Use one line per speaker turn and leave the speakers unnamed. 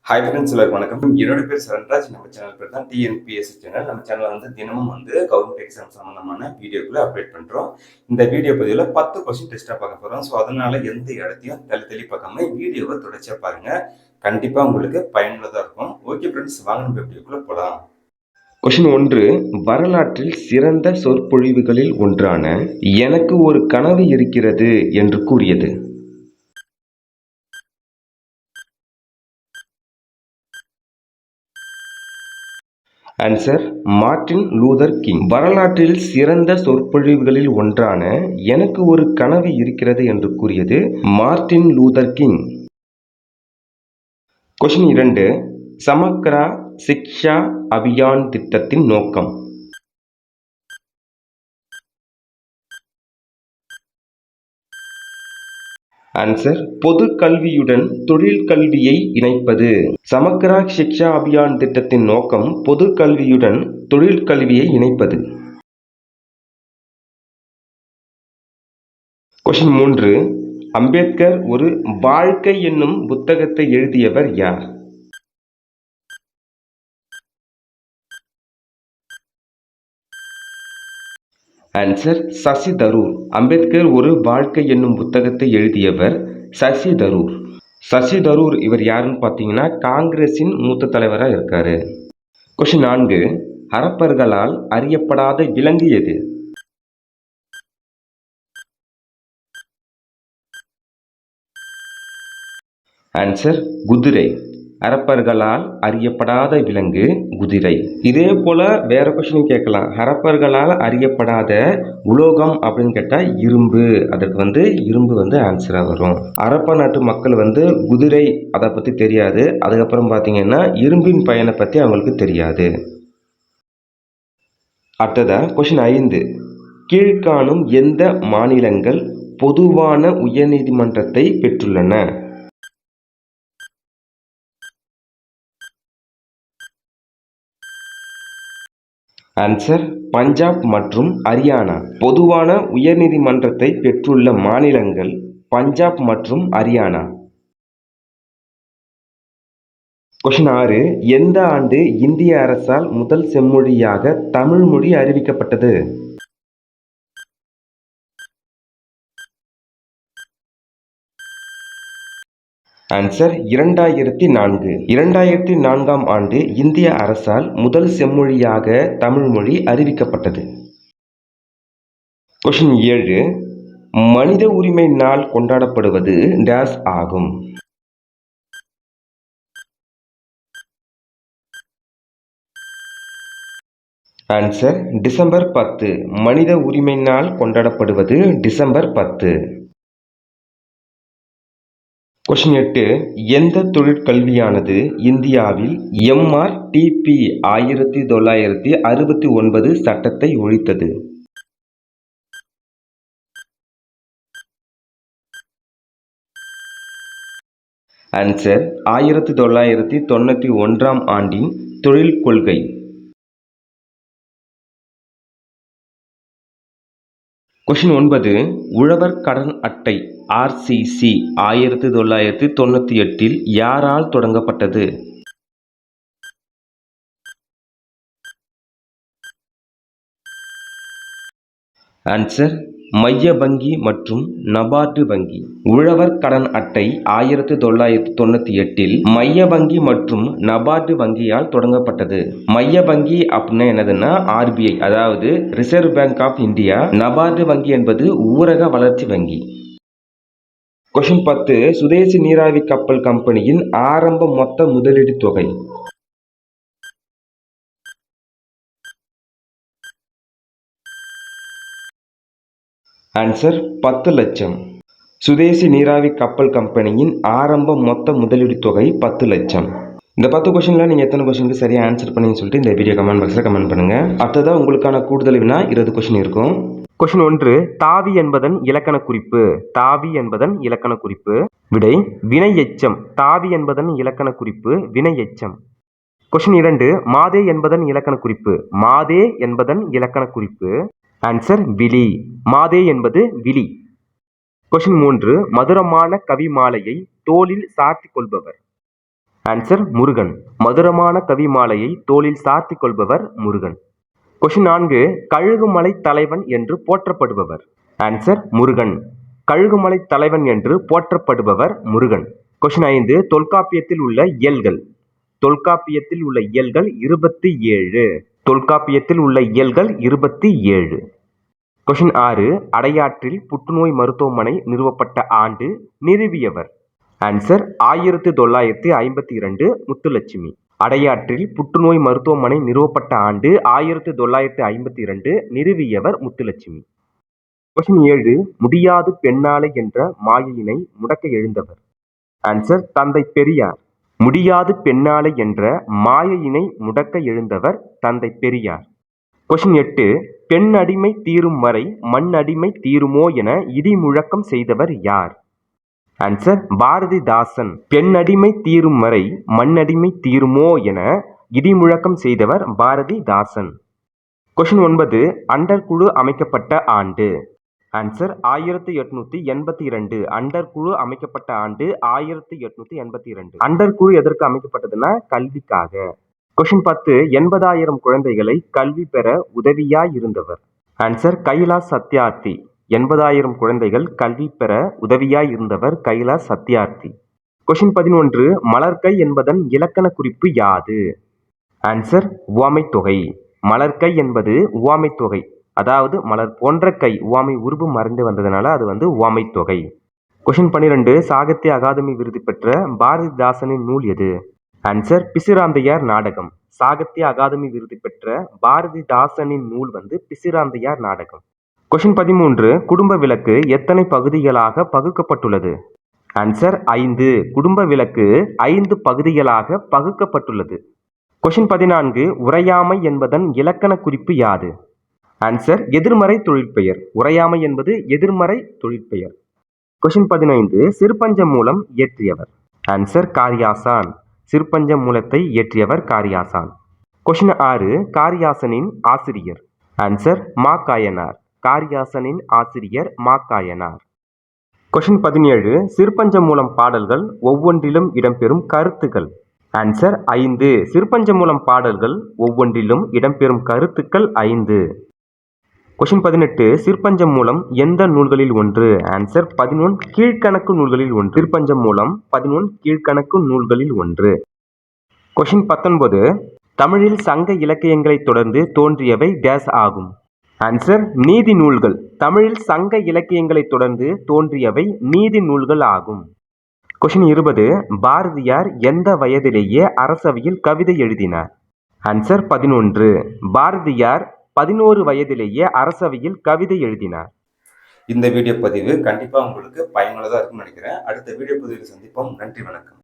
Hi friends, எல்லாருக்கும் வணக்கம். என்னோட பேர் சரண்ராஜ். நம்ம சேனல் பேர் தான் டிஎன்பிஎஸ்சி சேனல். நம்ம சேனல் வந்து தினமும் வந்து கவர்மெண்ட் எக்ஸாம் சம்பந்தமான வீடியோக்களை அப்டேட் பண்ணுறோம். இந்த வீடியோ பதிவில் 10 கொஸ்டின் டெஸ்ட்டாக பார்க்க போகிறோம். ஸோ அதனால எந்த இடத்தையும் தள்ளி பார்க்காம வீடியோவை தொடர்ச்சியாக பாருங்க. கண்டிப்பாக உங்களுக்கு பயனுள்ளதாக இருக்கும். ஓகே ஃப்ரெண்ட்ஸ், வாங்க நம்ம வீடியோக்குள்ளே போகலாம். கொஸ்டின் 1. வரலாற்றில் சிறந்த சொற்பொழிவுகளில் ஒன்றான எனக்கு ஒரு கனவு இருக்கிறது என்று கூறியது. Answer Martin Luther king. வரலாற்றில் சிறந்த சொற்பொழிவுகளில் ஒன்றான எனக்கு ஒரு கனவு இருக்கிறது என்று கூறியது Martin Luther King. Question 2. Samagra Shiksha Abhiyan திட்டத்தின் நோக்கம். ஆன்சர் பொது கல்வியுடன் தொழில் கல்வியை இணைப்பது. சமக்ரா சிக்ஷா அபியான் திட்டத்தின் நோக்கம் பொது கல்வியுடன் தொழில் கல்வியை இணைப்பது. கொஸ்டின் 3. அம்பேத்கர் ஒரு வாழ்க்கை என்னும் புத்தகத்தை எழுதியவர் யார்? ஆன்சர் சசி தரூர். அம்பேத்கர் ஒரு வாழ்க்கை என்னும் புத்தகத்தை எழுதியவர் சசி தரூர். சசி தரூர் இவர் யாருன்னு பார்த்தீங்கன்னா காங்கிரஸின் மூத்த தலைவராக இருக்காரு. கொஸ்டின் 4. ஹரப்பர்களால் அறியப்படாத விலங்கு எது? ஆன்சர் குதிரை. ஹரப்பர்களால் அறியப்படாத விலங்கு குதிரை. இதே போல வேற கொஸ்டின் கேட்கலாம். ஹரப்பர்களால் அறியப்படாத உலோகம் அப்படின்னு கேட்டால் இரும்பு. அதற்கு இரும்பு ஆன்சரா வரும். ஹரப்பா நாட்டு மக்கள் குதிரை அதை பத்தி தெரியாது. அதுக்கப்புறம் பார்த்தீங்கன்னா இரும்பின் பயனை பத்தி அவங்களுக்கு தெரியாது. அடுத்ததா கொஸ்டின் 5. கீழ்காணும் எந்த மாநிலங்கள் பொதுவான உயர்நீதிமன்றத்தை பெற்றுள்ளன? ஆன்சர் பஞ்சாப் மற்றும் ஹரியானா. பொதுவான உயர்நீதிமன்றத்தை பெற்றுள்ள மாநிலங்கள் பஞ்சாப் மற்றும் ஹரியானா. கொஸ்டின் 6. எந்த ஆண்டு இந்திய அரசால் முதல் செம்மொழியாக தமிழ் மொழி அறிவிக்கப்பட்டது? ஆன்சர் 2004. 2004ஆம் ஆண்டு இந்திய அரசால் முதல் செம்மொழியாக தமிழ் மொழி அறிவிக்கப்பட்டது. கொஸ்டின் 7. மனித உரிமை நாள் கொண்டாடப்படுவது டேஸ் ஆகும்? Answer December 10. மனித உரிமை நாள் கொண்டாடப்படுவது டிசம்பர் 10. கொஸ்டின் 8. எந்த தொழிற்கல்வியானது இந்தியாவில் MRTP 1969 சட்டத்தை ஒழித்தது? ஆன்சர் 1991ஆம் ஆண்டின் தொழில் கொள்கை. கொஸ்டின் 9. உழவர் கடன் அட்டை RCC 1998 யாரால் தொடங்கப்பட்டது? ஆன்சர் மைய வங்கி மற்றும் நபார்டு வங்கி. உழவர் கடன் அட்டை 1998 மைய வங்கி மற்றும் நபார்டு வங்கியால் தொடங்கப்பட்டது. மைய வங்கி அப்படின்னா என்னதுன்னா RBI, அதாவது reserve bank of India. NABARD வங்கி என்பது ஊரக வளர்ச்சி வங்கி. கொஸ்டின் 10. சுதேசி நீராவி கப்பல் கம்பெனியின் ஆரம்ப மொத்த முதலீடு தொகை. ஆன்சர் 10 லட்சம். சுதேசி நீராவி கப்பல் கம்பெனியின் ஆரம்ப மொத்த முதலீடு தொகை 10 லட்சம். இந்த 10 கொஸ்டின்ல நீங்க எத்தனை கொஸ்டினுக்கு சரியா ஆன்சர் பண்ணீங்கன்னு சொல்லிட்டு இந்த வீடியோ கமெண்ட் பாக்ஸ்ல கமெண்ட் பண்ணுங்க. அடுத்ததான் உங்களுக்கான கூடுதல் வினா 20 கொஸ்டின் இருக்கும். கொஸ்டின் 1. தாவி என்பதன் இலக்கண குறிப்பு. தாவி என்பதன் இலக்கண குறிப்பு. விடை வினை எச்சம். தாவி என்பதன் இலக்கண குறிப்பு வினை எச்சம். கொஸ்டின் 2. மாதே என்பதன் இலக்கண குறிப்பு. மாதே என்பதன் இலக்கண குறிப்பு. ஆன்சர் விழி. மாதே என்பது விழி. கொஸ்டின் 3. மதுரமான கவி மாலையை தோளில் சாத்திக் கொள்பவர். ஆன்சர் முருகன். மதுரமான கவி மாலையை தோளில் சார்த்திக் கொள்பவர் முருகன். கொஸ்டின் 4. கழுகுமலை தலைவன் என்று போற்றப்படுபவர். ஆன்சர் முருகன். கழுகுமலை தலைவன் என்று போற்றப்படுபவர் முருகன். கொஸ்டின் 5. தொல்காப்பியத்தில் உள்ள இயல்கள். தொல்காப்பியத்தில் உள்ள இயல்கள் 27. தொல்காப்பியத்தில் உள்ள இயல்கள் 27. கொஸ்டின் 6. அடையாற்றில் புற்றுநோய் மருத்துவமனை நிறுவப்பட்ட ஆண்டு நிறுவியவர். ஆன்சர் 1952 முத்துலட்சுமி. அடையாற்றில் புற்றுநோய் மருத்துவமனை நிறுவப்பட்ட ஆண்டு 1952. நிறுவியவர் முத்துலட்சுமி. கொஸ்டின் 7. முடியாது பெண்ணாலே என்ற மாயையினை முடக்க எழுந்தவர். ஆன்சர் தந்தை பெரியார். முடியாது பெண்ணாலே என்ற மாயையினை முடக்க எழுந்தவர் தந்தை பெரியார். கொஸ்டின் 8. பெண் அடிமை தீரும் வரை மண் அடிமை தீருமோ என இடி முழக்கம் செய்தவர் யார்? ஆன்சர் பாரதிதாசன். பெண் அடிமை தீரும் வரை மண் அடிமை தீருமோ என இடி முழக்கம் செய்தவர் பாரதிதாசன். கொஸ்டின் 9. அண்டர் குழு அமைக்கப்பட்ட ஆண்டு. ஆன்சர் 1882. அண்டர் குழு அமைக்கப்பட்ட ஆண்டு 1882. அண்டர் குழு எதற்கு அமைக்கப்பட்டதுன்னா கல்விக்காக. கொஸ்டின் 10. 80,000 குழந்தைகளை கல்வி பெற உதவியாய் இருந்தவர். ஆன்சர் கைலாஷ் சத்யார்த்தி. 80,000 குழந்தைகள் கல்வி பெற உதவியாய் இருந்தவர் கைலாஷ் சத்யார்த்தி. கொஸ்டின் 11. மலர்க்கை என்பதன் இலக்கண குறிப்பு யாது? ஆன்சர் உவமைத் தொகை. மலர்க்கை என்பது உவமைத் தொகை. அதாவது மலர் போன்ற கை, உவமை உருபு மறைந்து வந்ததுனால அது உவமைத் தொகை. கொஸ்டின் 12. சாகித்ய அகாதமி விருது பெற்ற பாரதிதாசனின் நூல் எது? ஆன்சர் பிசிராந்தையார் நாடகம். சாகித்ய அகாதமி விருது பெற்ற பாரதிதாசனின் நூல் பிசிராந்தையார் நாடகம். கொஸ்டின் 13. குடும்ப விளக்கு எத்தனை பகுதிகளாக பகுக்கப்பட்டுள்ளது? ஆன்சர் 5. குடும்ப விளக்கு 5 பகுதிகளாக பகுக்கப்பட்டுள்ளது. கொஸ்டின் 14. உரையாமை என்பதன் இலக்கண குறிப்பு யாது? ஆன்சர் எதிர்மறை தொழிற்பெயர். உரையாமை என்பது எதிர்மறை தொழிற்பெயர். கொஸ்டின் 15. சிறுபஞ்ச மூலம் இயற்றியவர். ஆன்சர் காரியாசான். சிறுபஞ்ச மூலத்தை இயற்றியவர் காரியாசான். கொஸ்டின் 6. காரியாசனின் ஆசிரியர். ஆன்சர் மாக்காயனார். காரியாசனின் ஆசிரியர் மாக்காயனார். கொஸ்டின் 17. சிறுபஞ்ச மூலம் பாடல்கள் ஒவ்வொன்றிலும் இடம்பெறும் கருத்துக்கள். ஆன்சர் 5. சிறுபஞ்ச மூலம் பாடல்கள் ஒவ்வொன்றிலும் இடம்பெறும் கருத்துக்கள் 5. கொஸ்டின் 18. சிறுபஞ்சம் மூலம் எந்த நூல்களில் ஒன்று? ஆன்சர் 11 கீழ்கணக்கு நூல்களில் ஒன்று. சிறுபஞ்சம் மூலம் 11 கீழ்கணக்கு நூல்களில் ஒன்று. கொஸ்டின் 19. தமிழில் சங்க இலக்கியங்களை தொடர்ந்து தோன்றியவை டேஸ் ஆகும். ஆன்சர் நீதி நூல்கள். தமிழில் சங்க இலக்கியங்களை தொடர்ந்து தோன்றியவை நீதி நூல்கள் ஆகும். கொஸ்டின் 20. பாரதியார் எந்த வயதிலேயே அரசவையில் கவிதை எழுதினார்? ஆன்சர் 11. பாரதியார் 11 வயதிலேயே அரசவையில் கவிதை எழுதினார். இந்த வீடியோ பதிவு கண்டிப்பாக உங்களுக்கு பயனுள்ளதாக இருக்கும்னு நினைக்கிறேன். அடுத்த வீடியோ பதிவில் சந்திப்போம். நன்றி, வணக்கம்.